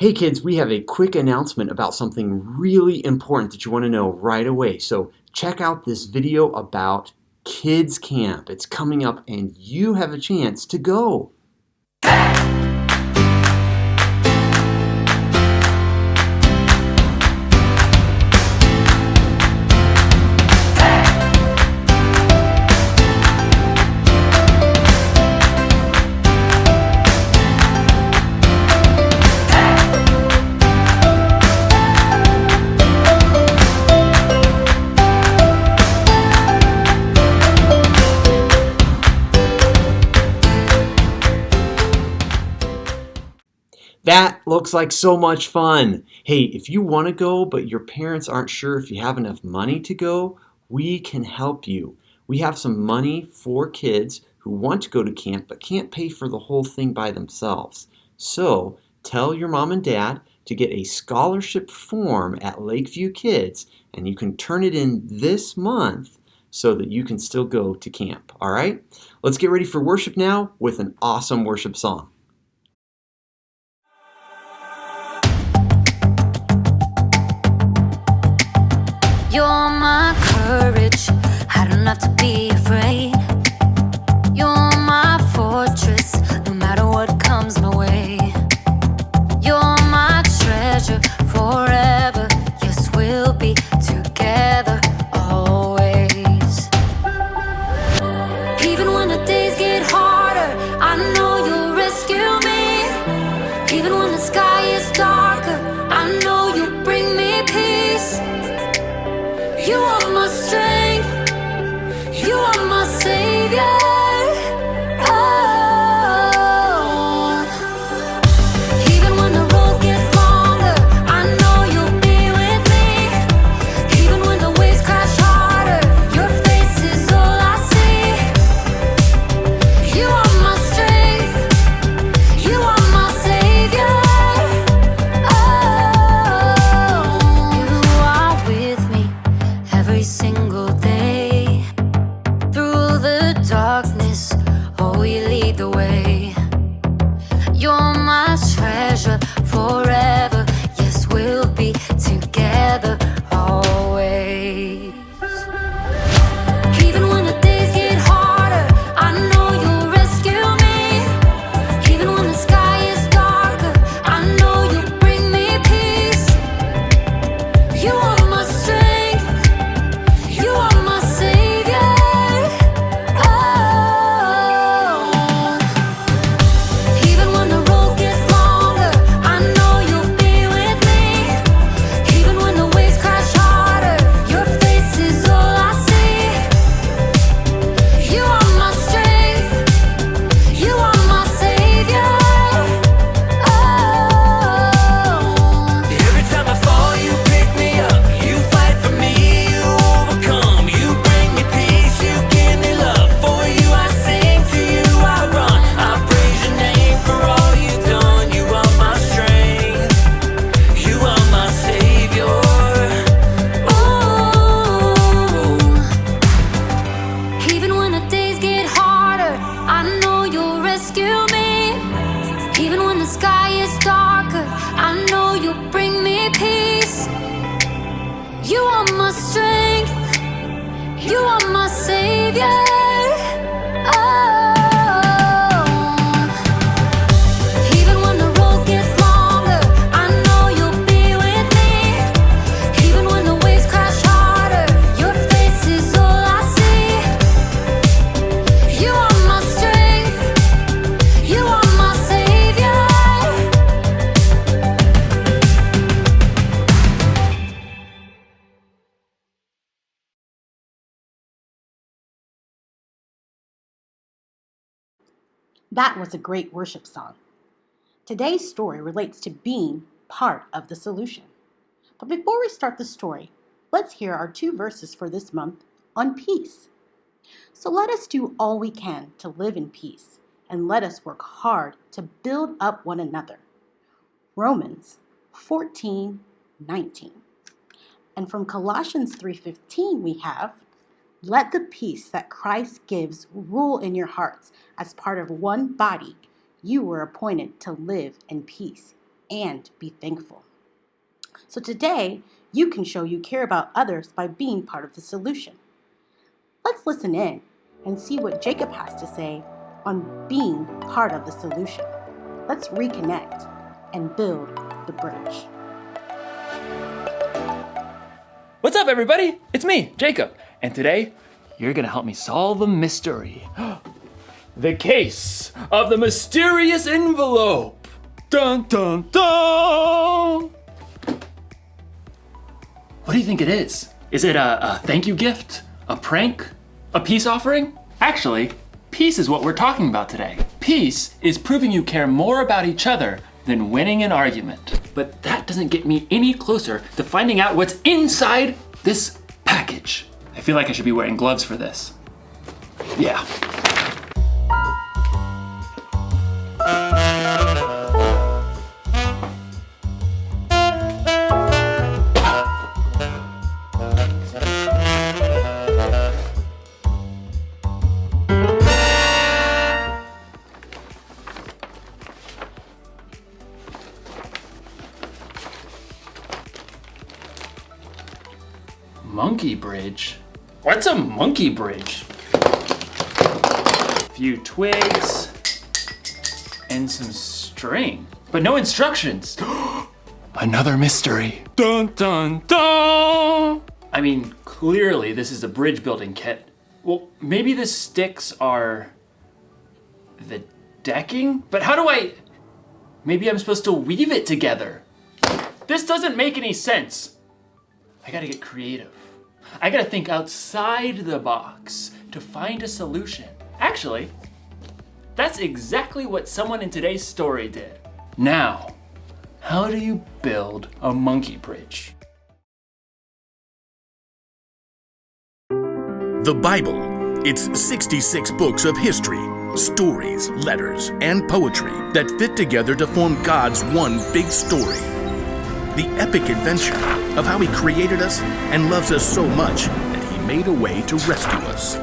Hey kids, we have a quick announcement about something really important that you want to know right away. So check out this video about kids camp. It's coming up and you have a chance to go. That looks like so much fun. Hey, if you want to go, but your parents aren't sure if you have enough money to go, we can help you. We have some money for kids who want to go to camp but can't pay for the whole thing by themselves. So tell your mom and dad to get a scholarship form at Lakeview Kids, and you can turn it in this month so that you can still go to camp. All right? Let's get ready for worship now with an awesome worship song. You're my courage, I don't have to be afraid. You're my fortress, no matter what comes my way. You're my treasure forever, yes, we'll be together always. Even when the days get harder, I know you'll rescue me. Even when the sky is darker, I know you'll bring me peace. You are my strength, you are my savior. Even when the road gets longer, I know you'll be with me. Even when the waves crash harder, your face is all I see. You are my strength, you are my savior. You are with me every single day. Through the darkness, oh, you lead the way. You're my treasure forever, yes, we'll be together always. Even when the days get harder, I know you'll rescue me. Even when the sky is darker, I know you'll bring me peace. You are my strength, you are my savior. Even when the road gets longer, I know you'll be with me. Even when the waves crash harder, your face is all I see. You are my strength, you are my savior. Every time I fall, you pick me up. You fight for me, you overcome. You bring me peace, you give me love. For you I sing, to you I run. I praise your name for all you've done. You are my strength, you are my savior. Even when the days get harder, I know you'll rescue me. Even when the sky is darker, I know you'll bring me peace. You are my strength, you are my savior. Even when the road gets longer, I know you'll be with me. Even when the waves crash harder, your face is all I see. You are my strength, you are my savior. That was a great worship song. Today's story relates to being part of the solution. But before we start the story, let's hear our 2 verses for this month on peace. So let us do all we can to live in peace, and let us work hard to build up one another. Romans 14:19. And from Colossians 3:15 we have, let the peace that Christ gives rule in your hearts. As part of one body, you were appointed to live in peace, and be thankful. So today, you can show you care about others by being part of the solution. Let's listen in and see what Jacob has to say on being part of the solution. Let's reconnect and build the bridge. What's up, everybody? It's me, Jacob, and today you're gonna help me solve a mystery. The case of the mysterious envelope. Dun dun dun! What do you think it is? Is it a thank you gift? A prank? A peace offering? Actually, peace is what we're talking about today. Peace is proving you care more about each other than winning an argument. But that doesn't get me any closer to finding out what's inside this package. I feel like I should be wearing gloves for this. Yeah. Monkey bridge? What's a monkey bridge? A few twigs and some string, but no instructions. Another mystery. Dun dun dun! I mean, clearly this is a bridge building kit. Well, maybe the sticks are the decking? But how do maybe I'm supposed to weave it together. This doesn't make any sense. I gotta get creative. I gotta think outside the box to find a solution. Actually, that's exactly what someone in today's story did. Now, how do you build a monkey bridge? The Bible. It's 66 books of history, stories, letters, and poetry that fit together to form God's one big story. The epic adventure of how He created us and loves us so much that He made a way to rescue us.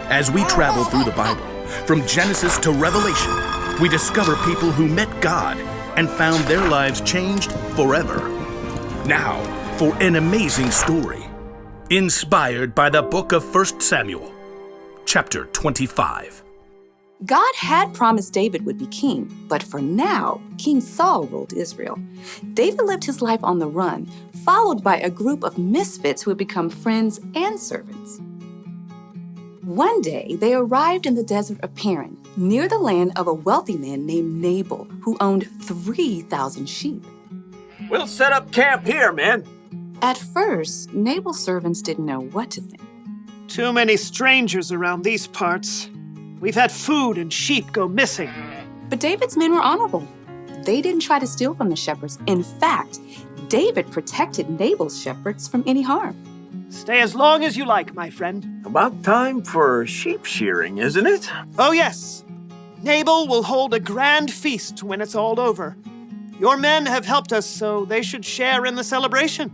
As we travel through the Bible, from Genesis to Revelation, we discover people who met God and found their lives changed forever. Now, for an amazing story, inspired by the book of 1 Samuel, chapter 25. God had promised David would be king, but for now, King Saul ruled Israel. David lived his life on the run, followed by a group of misfits who had become friends and servants. One day, they arrived in the desert of Paran, near the land of a wealthy man named Nabal, who owned 3,000 sheep. We'll set up camp here, man. At first, Nabal's servants didn't know what to think. Too many strangers around these parts. We've had food and sheep go missing. But David's men were honorable. They didn't try to steal from the shepherds. In fact, David protected Nabal's shepherds from any harm. Stay as long as you like, my friend. About time for sheep shearing, isn't it? Oh, yes. Nabal will hold a grand feast when it's all over. Your men have helped us, so they should share in the celebration.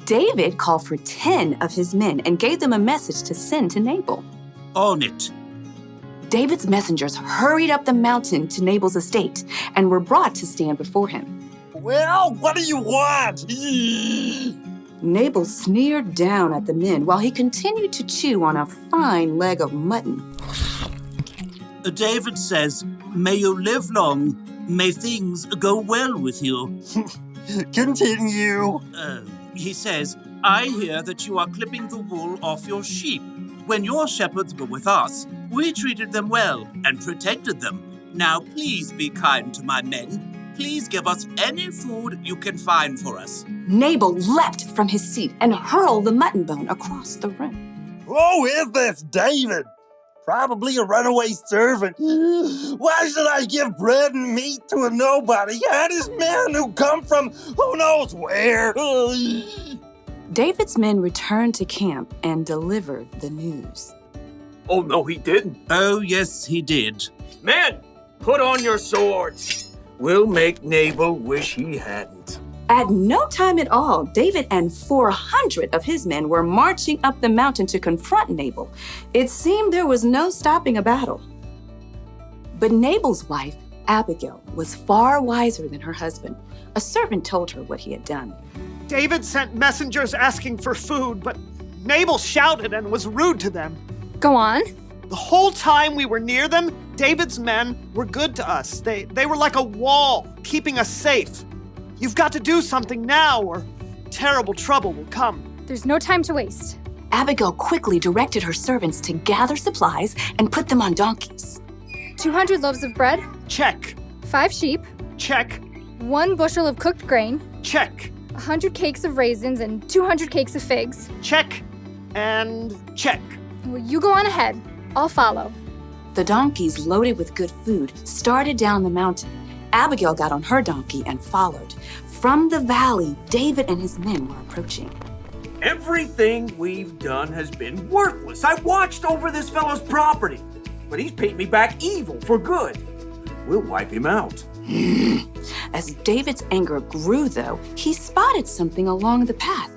David called for 10 of his men and gave them a message to send to Nabal. On it. David's messengers hurried up the mountain to Nabal's estate and were brought to stand before him. Well, what do you want? Nabal sneered down at the men while he continued to chew on a fine leg of mutton. David says, may you live long, may things go well with you. Continue. He says, I hear that you are clipping the wool off your sheep. When your shepherds were with us, we treated them well and protected them. Now please be kind to my men. Please give us any food you can find for us. Nabal leapt from his seat and hurled the mutton bone across the room. Who is this David? Probably a runaway servant. Why should I give bread and meat to a nobody and his men who come from who knows where? David's men returned to camp and delivered the news. Oh, no, he didn't. Oh, yes, he did. Men, put on your swords. We'll make Nabal wish he hadn't. At no time at all, David and 400 of his men were marching up the mountain to confront Nabal. It seemed there was no stopping a battle. But Nabal's wife Abigail was far wiser than her husband. A servant told her what he had done. David sent messengers asking for food, but Nabal shouted and was rude to them. Go on. The whole time we were near them, David's men were good to us. They were like a wall, keeping us safe. You've got to do something now, or terrible trouble will come. There's no time to waste. Abigail quickly directed her servants to gather supplies and put them on donkeys. 200 loaves of bread. Check. 5 sheep. Check. 1 bushel of cooked grain. Check. 100 cakes of raisins and 200 cakes of figs. Check. And check. Well, you go on ahead. I'll follow. The donkeys, loaded with good food, started down the mountain. Abigail got on her donkey and followed. From the valley, David and his men were approaching. Everything we've done has been worthless. I watched over this fellow's property, but he's paid me back evil for good. We'll wipe him out. As David's anger grew, though, he spotted something along the path.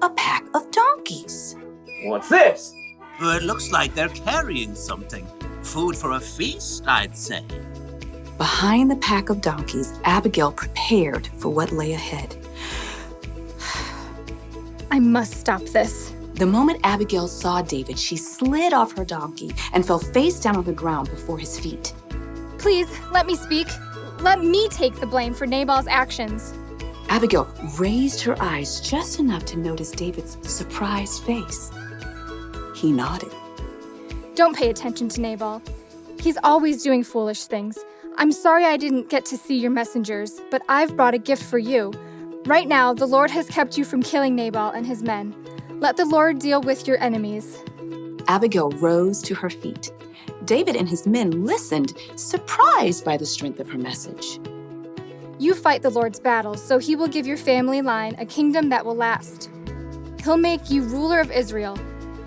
A pack of donkeys. What's this? It looks like they're carrying something. Food for a feast, I'd say. Behind the pack of donkeys, Abigail prepared for what lay ahead. I must stop this. The moment Abigail saw David, she slid off her donkey and fell face down on the ground before his feet. Please, let me speak. Let me take the blame for Nabal's actions. Abigail raised her eyes just enough to notice David's surprised face. He nodded. Don't pay attention to Nabal. He's always doing foolish things. I'm sorry I didn't get to see your messengers, but I've brought a gift for you. Right now, the Lord has kept you from killing Nabal and his men. Let the Lord deal with your enemies. Abigail rose to her feet. David and his men listened, surprised by the strength of her message. You fight the Lord's battles, so he will give your family line a kingdom that will last. He'll make you ruler of Israel.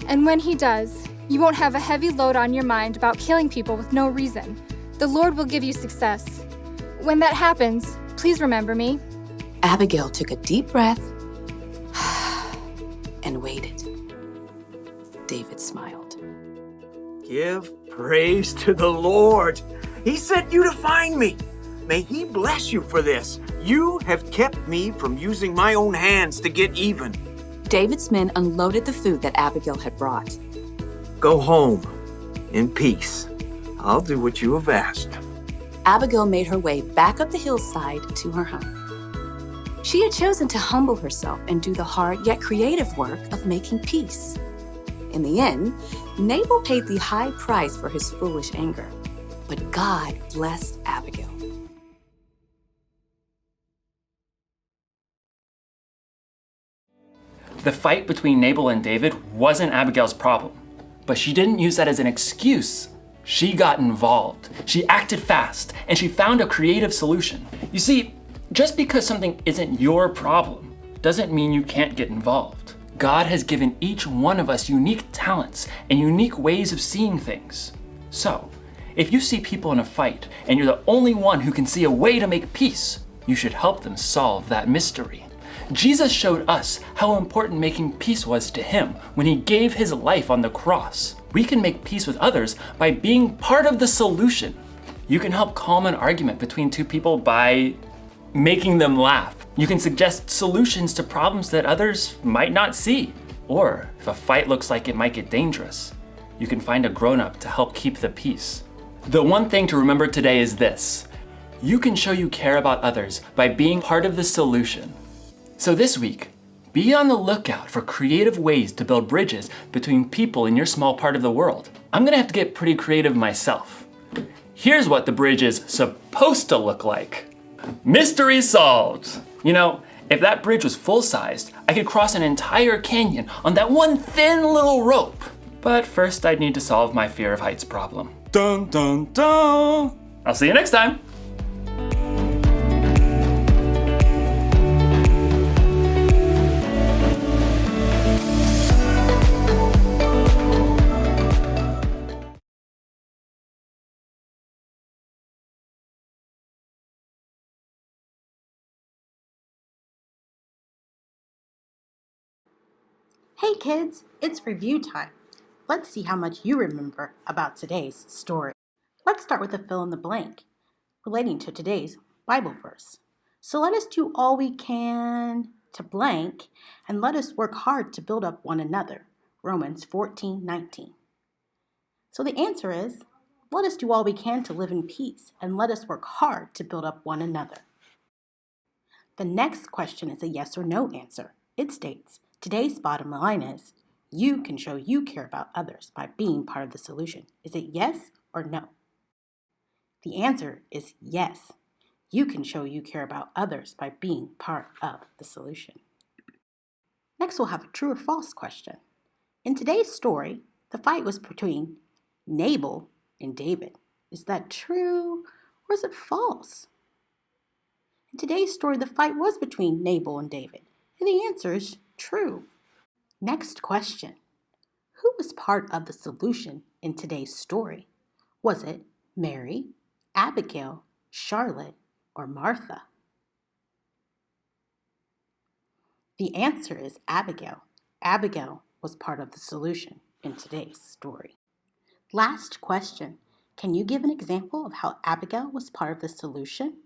And when he does, you won't have a heavy load on your mind about killing people with no reason. The Lord will give you success. When that happens, please remember me. Abigail took a deep breath and waited. David smiled. Give praise to the Lord. He sent you to find me. May he bless you for this. You have kept me from using my own hands to get even. David's men unloaded the food that Abigail had brought. Go home in peace. I'll do what you have asked. Abigail made her way back up the hillside to her home. She had chosen to humble herself and do the hard yet creative work of making peace. In the end, Nabal paid the high price for his foolish anger, but God blessed Abigail. The fight between Nabal and David wasn't Abigail's problem, but she didn't use that as an excuse. She got involved. She acted fast, and she found a creative solution. You see, just because something isn't your problem doesn't mean you can't get involved. God has given each one of us unique talents and unique ways of seeing things. So, if you see people in a fight and you're the only one who can see a way to make peace, you should help them solve that mystery. Jesus showed us how important making peace was to him when he gave his life on the cross. We can make peace with others by being part of the solution. You can help calm an argument between two people by making them laugh. You can suggest solutions to problems that others might not see. Or if a fight looks like it might get dangerous, you can find a grown-up to help keep the peace. The one thing to remember today is this: you can show you care about others by being part of the solution. So this week, be on the lookout for creative ways to build bridges between people in your small part of the world. I'm gonna have to get pretty creative myself. Here's what the bridge is supposed to look like. Mystery solved! You know, if that bridge was full-sized, I could cross an entire canyon on that one thin little rope. But first I'd need to solve my fear of heights problem. Dun dun dun! I'll see you next time! Hey kids, it's review time. Let's see how much you remember about today's story. Let's start with a fill in the blank. relating to today's Bible verse. So let us do all we can to blank, and let us work hard to build up one another. Romans 14:19. So the answer is, let us do all we can to live in peace, and let us work hard to build up one another. The next question is a yes or no answer. It states, today's bottom line is, you can show you care about others by being part of the solution. Is it yes or no? The answer is yes. You can show you care about others by being part of the solution. Next, we'll have a true or false question. In today's story, the fight was between Nabal and David. Is that true or is it false? In today's story, the fight was between Nabal and David, and the answer is true. Next question. Who was part of the solution in today's story? Was it Mary, Abigail, Charlotte, or Martha? The answer is Abigail. Abigail was part of the solution in today's story. Last question. Can you give an example of how Abigail was part of the solution?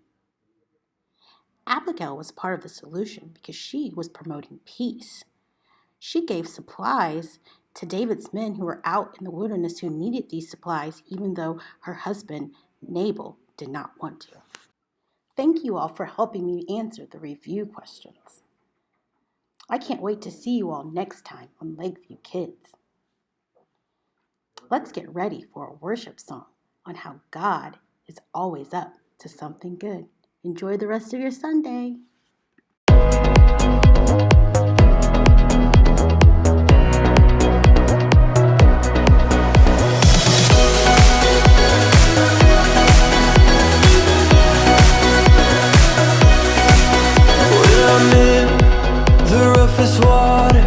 Abigail was part of the solution because she was promoting peace. She gave supplies to David's men who were out in the wilderness who needed these supplies, even though her husband, Nabal, did not want to. Thank you all for helping me answer the review questions. I can't wait to see you all next time on Lakeview Kids. Let's get ready for a worship song on how God is always up to something good. Enjoy the rest of your Sunday. Water,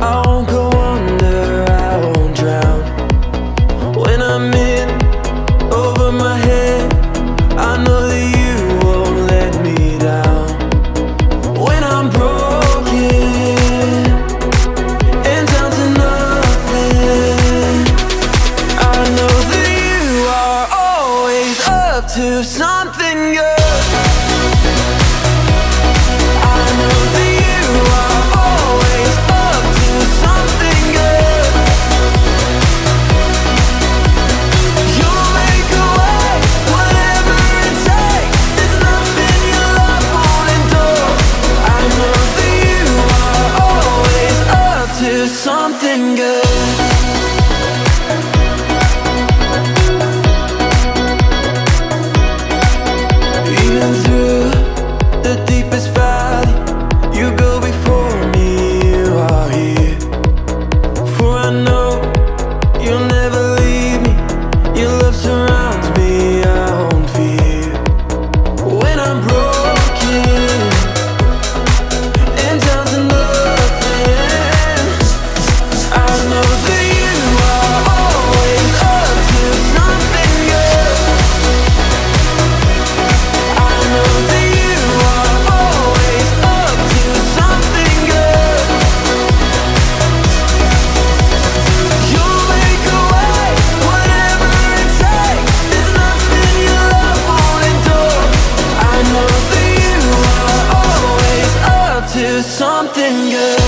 I won't go under, I won't drown. When I'm in over my head, I know that you won't let me down. When I'm broken and down to nothing, I know that you are always up to something good. Something good. Even through the deepest valley, you go before me, you are here. For I know you'll never leave me, your love surrounds me, I won't fear. When I'm broken and down to nothing, I know that you are always up to something good. I know that you are always up to something good. You'll make a way, whatever it takes. There's nothing your love won't endure. I know that you are always up to something good.